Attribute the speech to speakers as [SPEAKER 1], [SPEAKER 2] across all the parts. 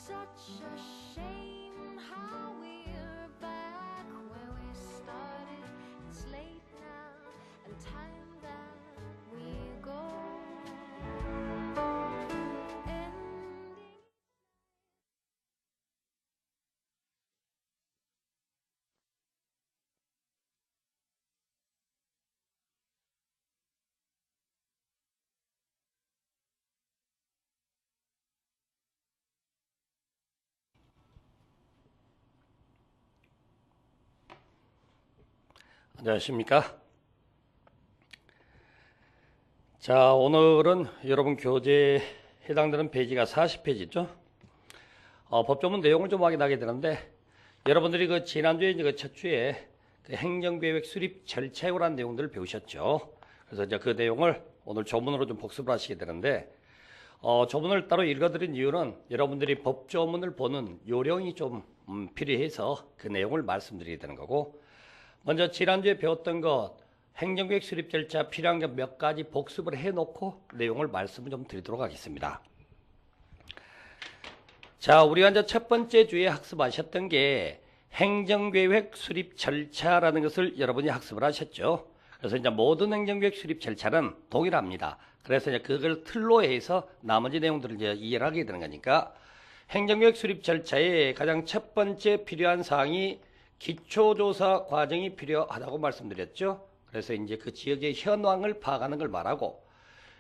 [SPEAKER 1] such a shame how we're back where we started. It's late now and time that we go. Ending.
[SPEAKER 2] 안녕하십니까. 자, 오늘은 여러분 교재에 해당되는 페이지가 40페이지죠. 법조문 내용을 좀 확인하게 되는데, 여러분들이 그 지난주에 이제 그 첫 주에 그 행정계획 수립 절차에 관한 내용들을 배우셨죠. 그래서 이제 그 내용을 오늘 조문으로 좀 복습을 하시게 되는데, 조문을 따로 읽어드린 이유는 여러분들이 법조문을 보는 요령이 좀 필요해서 그 내용을 말씀드리게 되는 거고, 먼저 지난주에 배웠던 것 행정계획 수립 절차 필요한 것 몇 가지 복습을 해놓고 내용을 말씀을 좀 드리도록 하겠습니다. 자, 우리가 이제 첫 번째 주에 학습하셨던 게 행정계획 수립 절차라는 것을 여러분이 학습을 하셨죠. 그래서 이제 모든 행정계획 수립 절차는 동일합니다. 그래서 이제 그걸 틀로 해서 나머지 내용들을 이제 이해를 하게 되는 거니까, 행정계획 수립 절차의 가장 첫 번째 필요한 사항이 기초조사 과정이 필요하다고 말씀드렸죠. 그래서 이제 그 지역의 현황을 파악하는 걸 말하고,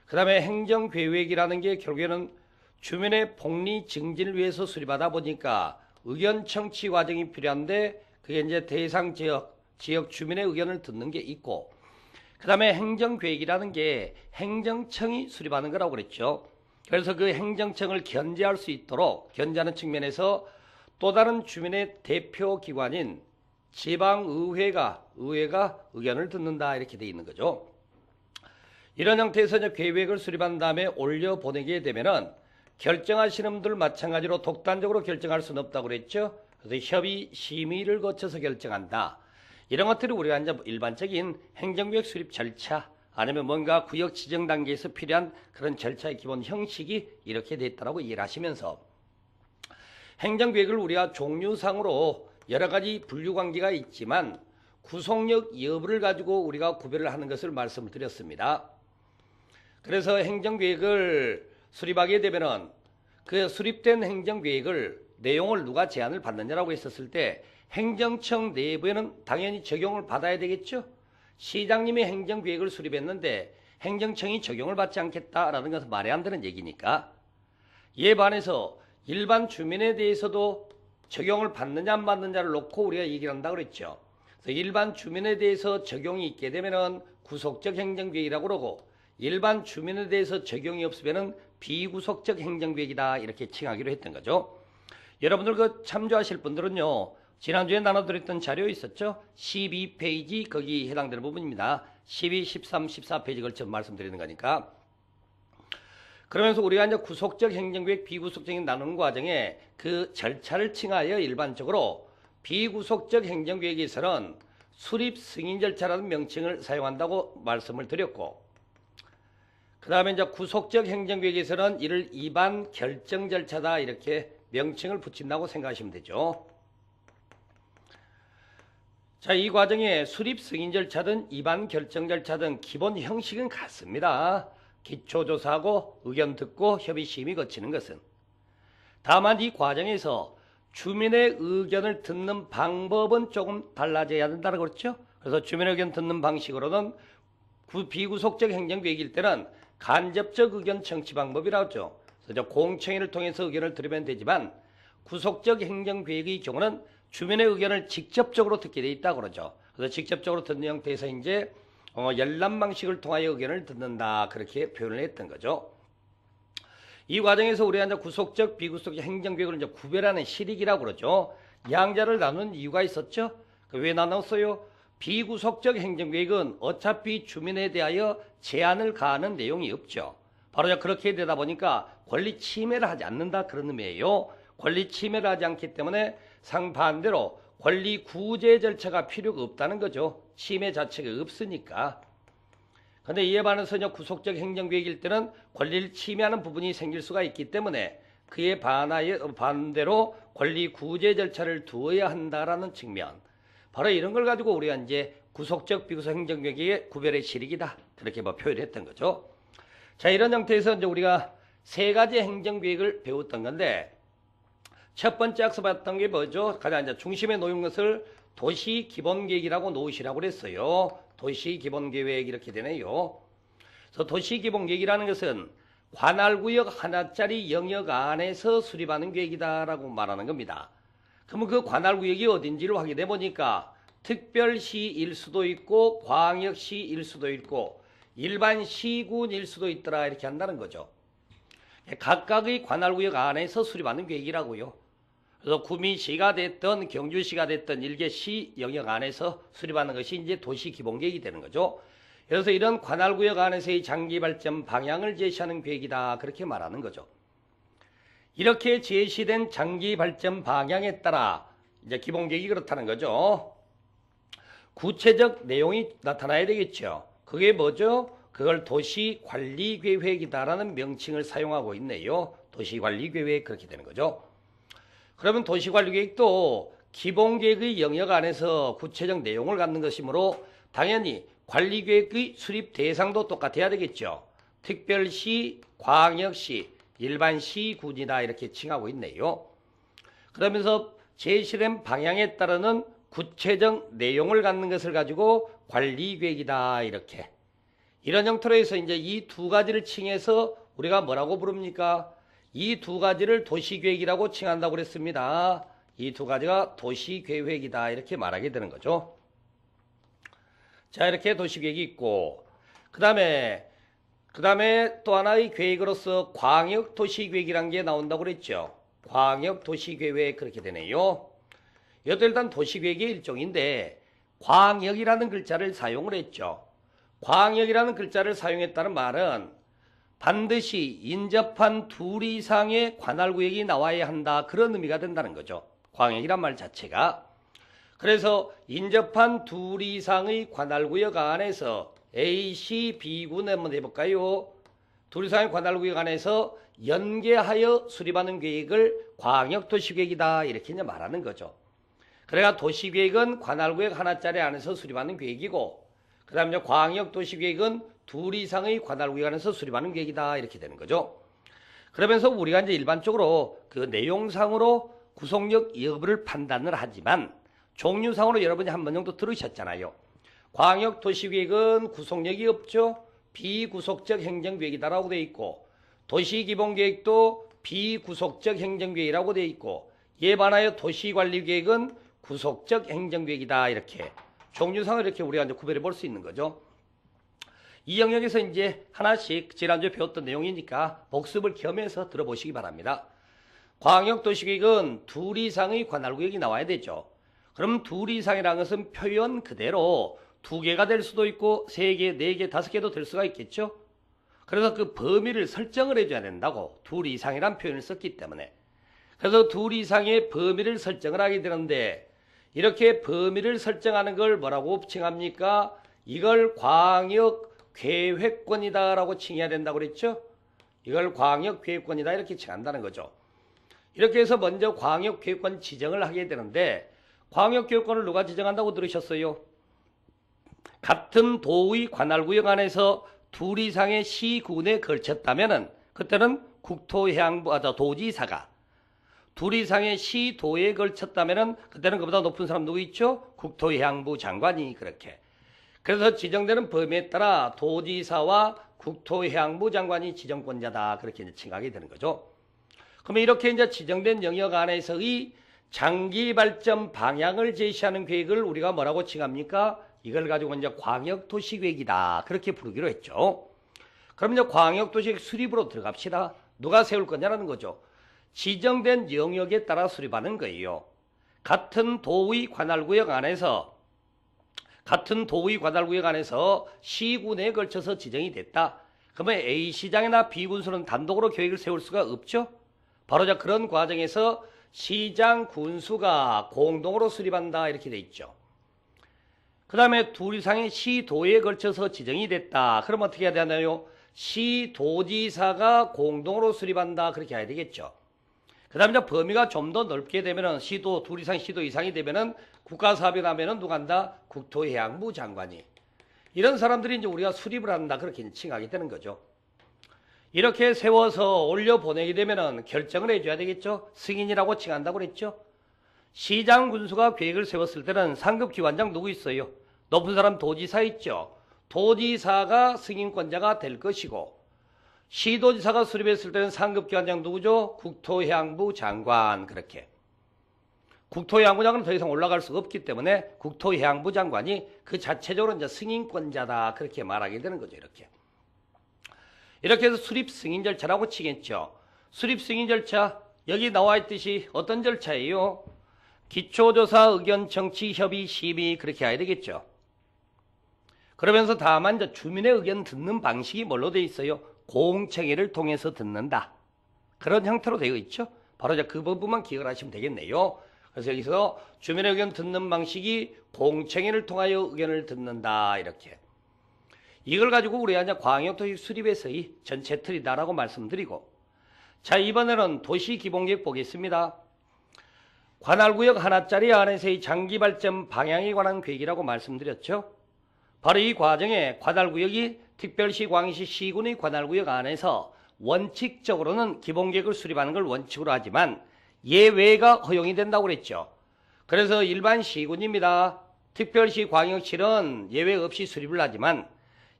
[SPEAKER 2] 그 다음에 행정계획이라는 게 결국에는 주민의 복리 증진을 위해서 수립하다 보니까 의견 청취 과정이 필요한데, 그게 이제 대상 지역 주민의 의견을 듣는 게 있고, 그 다음에 행정계획이라는 게 행정청이 수립하는 거라고 그랬죠. 그래서 그 행정청을 견제할 수 있도록 견제하는 측면에서 또 다른 주민의 대표 기관인 지방의회가 의견을 듣는다, 이렇게 되어 있는 거죠. 이런 형태에서 이제 계획을 수립한 다음에 올려 보내게 되면은 결정하시는 분들 마찬가지로 독단적으로 결정할 수는 없다고 그랬죠. 그래서 협의 심의를 거쳐서 결정한다. 이런 것들이 우리가 이제 일반적인 행정계획 수립 절차, 아니면 뭔가 구역 지정 단계에서 필요한 그런 절차의 기본 형식이 이렇게 됐다라고 이해를 하시면서, 행정계획을 우리가 종류상으로 여러 가지 분류 관계가 있지만 구속력 여부를 가지고 우리가 구별을 하는 것을 말씀을 드렸습니다. 그래서 행정계획을 수립하게 되면은 그 수립된 행정계획을 내용을 누가 제안을 받느냐라고 했었을 때, 행정청 내부에는 당연히 적용을 받아야 되겠죠. 시장님이 행정계획을 수립했는데 행정청이 적용을 받지 않겠다라는 것은 말이 안 되는 얘기니까, 이에 반해서 일반 주민에 대해서도 적용을 받느냐 안 받느냐를 놓고 우리가 얘기를 한다고 그랬죠. 그래서 일반 주민에 대해서 적용이 있게 되면은 구속적 행정계획이라고 그러고, 일반 주민에 대해서 적용이 없으면은 비구속적 행정계획이다, 이렇게 칭하기로 했던 거죠. 여러분들 그 참조하실 분들은요, 지난주에 나눠드렸던 자료 있었죠. 12페이지 거기 해당되는 부분입니다. 12, 13, 14페이지 걸쳐 말씀드리는 거니까. 그러면서 우리가 이제 구속적 행정계획, 비구속적인 나누는 과정에 그 절차를 칭하여 일반적으로 비구속적 행정계획에서는 수립 승인 절차라는 명칭을 사용한다고 말씀을 드렸고, 그 다음에 이제 구속적 행정계획에서는 이를 입안 결정 절차다, 이렇게 명칭을 붙인다고 생각하시면 되죠. 자, 이 과정에 수립 승인 절차든 입안 결정 절차든 기본 형식은 같습니다. 기초조사하고 의견 듣고 협의 심의 거치는 것은. 다만 이 과정에서 주민의 의견을 듣는 방법은 조금 달라져야 된다고 그랬죠. 그래서 주민의 의견 듣는 방식으로는 비구속적 행정계획일 때는 간접적 의견 청취 방법이라고 하죠. 그래서 공청회를 통해서 의견을 들으면 되지만, 구속적 행정계획의 경우는 주민의 의견을 직접적으로 듣게 돼 있다고 그러죠. 그래서 직접적으로 듣는 형태에서 이제 열람 방식을 통하여 의견을 듣는다, 그렇게 표현을 했던 거죠. 이 과정에서 우리가 이제 구속적, 비구속적 행정계획을 이제 구별하는 실익이라고 그러죠. 양자를 나눈 이유가 있었죠. 왜 나눴어요? 비구속적 행정계획은 어차피 주민에 대하여 제한을 가하는 내용이 없죠. 바로 그렇게 되다 보니까 권리 침해를 하지 않는다, 그런 의미예요. 권리 침해를 하지 않기 때문에 상반대로 권리 구제 절차가 필요가 없다는 거죠. 침해 자체가 없으니까. 그런데 이에 반해서 구속적 행정계획일 때는 권리를 침해하는 부분이 생길 수가 있기 때문에 그에 반대로 권리 구제 절차를 두어야 한다라는 측면. 바로 이런 걸 가지고 우리가 이제 구속적 비구속 행정개혁의 구별의 실익이다. 그렇게 표현했던 거죠. 자, 이런 형태에서 이제 우리가 세 가지 행정개혁을 배웠던 건데, 첫 번째 학습했던 게 뭐죠? 가장 이제 중심에 놓인 것을 도시기본계획이라고 놓으시라고 그랬어요. 도시기본계획 이렇게 되네요. 그래서 도시기본계획이라는 것은 관할구역 하나짜리 영역 안에서 수립하는 계획이다라고 말하는 겁니다. 그러면 그 관할구역이 어딘지를 확인해 보니까 특별시일 수도 있고 광역시일 수도 있고 일반 시군일 수도 있더라 이렇게 한다는 거죠. 각각의 관할구역 안에서 수립하는 계획이라고요. 그래서 구미시가 됐든 경주시가 됐든 일개 시 영역 안에서 수립하는 것이 이제 도시기본계획이 되는 거죠. 그래서 이런 관할구역 안에서의 장기발전 방향을 제시하는 계획이다 그렇게 말하는 거죠. 이렇게 제시된 장기발전 방향에 따라 이제 기본계획이 그렇다는 거죠. 구체적 내용이 나타나야 되겠죠. 그게 뭐죠? 그걸 도시관리계획이다라는 명칭을 사용하고 있네요. 도시관리계획 그렇게 되는 거죠. 그러면 도시관리계획도 기본계획의 영역 안에서 구체적 내용을 갖는 것이므로 당연히 관리계획의 수립 대상도 똑같아야 되겠죠. 특별시, 광역시, 일반시군이다 이렇게 칭하고 있네요. 그러면서 제시된 방향에 따르는 구체적 내용을 갖는 것을 가지고 관리계획이다 이렇게. 이런 형태로 해서 이제 이 두 가지를 칭해서 우리가 뭐라고 부릅니까? 이 두 가지를 도시계획이라고 칭한다고 그랬습니다. 이 두 가지가 도시계획이다 이렇게 말하게 되는 거죠. 자, 이렇게 도시계획이 있고 그 다음에 또 하나의 계획으로서 광역도시계획이라는 게 나온다고 그랬죠. 광역도시계획 그렇게 되네요. 이것도 일단 도시계획의 일종인데 광역이라는 글자를 사용을 했죠. 광역이라는 글자를 사용했다는 말은 반드시 인접한 둘 이상의 관할구역이 나와야 한다 그런 의미가 된다는 거죠. 광역이란 말 자체가. 그래서 인접한 둘 이상의 관할구역 안에서 A, C, B군 한번 해볼까요? 둘 이상의 관할구역 안에서 연계하여 수립하는 계획을 광역도시계획이다 이렇게 이제 말하는 거죠. 그래가 도시계획은 관할구역 하나짜리 안에서 수립하는 계획이고 그 다음에 광역도시계획은 둘 이상의 관할구역 안에서 수립하는 계획이다 이렇게 되는 거죠. 그러면서 우리가 이제 일반적으로 그 내용상으로 구속력 여부를 판단을 하지만 종류상으로 여러분이 한 번 정도 들으셨잖아요. 광역도시계획은 구속력이 없죠. 비구속적 행정계획이다라고 되어 있고 도시기본계획도 비구속적 행정계획이라고 되어 있고 이에 반하여 도시관리계획은 구속적 행정계획이다 이렇게 종류상으로 이렇게 우리가 이제 구별해 볼 수 있는 거죠. 이 영역에서 이제 하나씩 지난주에 배웠던 내용이니까 복습을 겸해서 들어보시기 바랍니다. 광역도시계획은 둘 이상의 관할구역이 나와야 되죠. 그럼 둘 이상이라는 것은 표현 그대로 두 개가 될 수도 있고 세 개, 네 개, 다섯 개도 될 수가 있겠죠. 그래서 그 범위를 설정을 해줘야 된다고 둘 이상이란 표현을 썼기 때문에. 그래서 둘 이상의 범위를 설정을 하게 되는데 이렇게 범위를 설정하는 걸 뭐라고 칭합니까? 이걸 광역계획권이다라고 칭해야 된다고 그랬죠. 이걸 광역계획권이다 이렇게 칭한다는 거죠. 이렇게 해서 먼저 광역계획권 지정을 하게 되는데 광역계획권을 누가 지정한다고 들으셨어요? 같은 도의 관할구역 안에서 둘 이상의 시군에 걸쳤다면은 그때는 국토해양부 도지사가 둘 이상의 시도에 걸쳤다면은 그때는 그보다 높은 사람 누구 있죠? 국토해양부 장관이 그렇게. 그래서 지정되는 범위에 따라 도지사와 국토해양부 장관이 지정권자다 그렇게 이제 칭하게 되는 거죠. 그러면 이렇게 이제 지정된 영역 안에서의 장기 발전 방향을 제시하는 계획을 우리가 뭐라고 칭합니까? 이걸 가지고 이제 광역도시계획이다 그렇게 부르기로 했죠. 그럼 이제 광역도시계획 수립으로 들어갑시다. 누가 세울 거냐라는 거죠. 지정된 영역에 따라 수립하는 거예요. 같은 도의 관할구역 안에서 시군에 걸쳐서 지정이 됐다. 그러면 A시장이나 B군수는 단독으로 계획을 세울 수가 없죠. 바로 그런 과정에서 시장, 군수가 공동으로 수립한다 이렇게 돼 있죠. 그 다음에 둘 이상의 시도에 걸쳐서 지정이 됐다. 그럼 어떻게 해야 되나요? 시도지사가 공동으로 수립한다 그렇게 해야 되겠죠. 그 다음에 범위가 좀 더 넓게 되면은 시도, 둘 이상 시도 이상이 되면은 국가사업이 나면은 누가 한다? 국토해양부 장관이. 이런 사람들이 이제 우리가 수립을 한다. 그렇게 칭하게 되는 거죠. 이렇게 세워서 올려 보내게 되면은 결정을 해줘야 되겠죠. 승인이라고 칭한다고 그랬죠. 시장 군수가 계획을 세웠을 때는 상급 기관장 누구 있어요? 높은 사람 도지사 있죠. 도지사가 승인권자가 될 것이고, 시도지사가 수립했을 때는 상급 기관장 누구죠? 국토해양부 장관. 그렇게. 국토해양부 장관은 더 이상 올라갈 수가 없기 때문에 국토해양부 장관이 그 자체적으로 이제 승인권자다. 그렇게 말하게 되는 거죠. 이렇게 해서 수립 승인 절차라고 치겠죠. 수립 승인 절차, 여기 나와 있듯이 어떤 절차예요? 기초조사 의견 정치 협의 심의 그렇게 해야 되겠죠. 그러면서 다만 이제 주민의 의견 듣는 방식이 뭘로 되어 있어요? 공청회를 통해서 듣는다. 그런 형태로 되어 있죠. 바로 이제 그 부분만 기억을 하시면 되겠네요. 그래서 여기서 주민의 의견 듣는 방식이 공청회를 통하여 의견을 듣는다. 이렇게. 이걸 가지고 우리가 이제 광역도시 수립에서의 전체 틀이다라고 말씀드리고, 자, 이번에는 도시기본계획 보겠습니다. 관할구역 하나짜리 안에서의 장기발전 방향에 관한 계획이라고 말씀드렸죠. 바로 이 과정에 관할구역이 특별시, 광역시, 시군의 관할구역 안에서 원칙적으로는 기본계획을 수립하는 걸 원칙으로 하지만 예외가 허용이 된다고 그랬죠. 그래서 일반 시군입니다. 특별시, 광역시는 예외 없이 수립을 하지만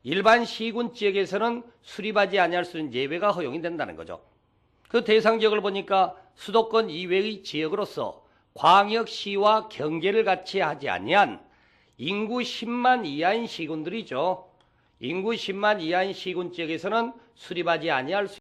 [SPEAKER 2] 일반 시군 지역에서는 수립하지 아니할 수 있는 예외가 허용이 된다는 거죠. 그 대상 지역을 보니까 수도권 이외의 지역으로서 광역시와 경계를 같이 하지 아니한 인구 10만 이하인 시군들이죠. 인구 10만 이하인 시군 지역에서는 수립하지 아니할 수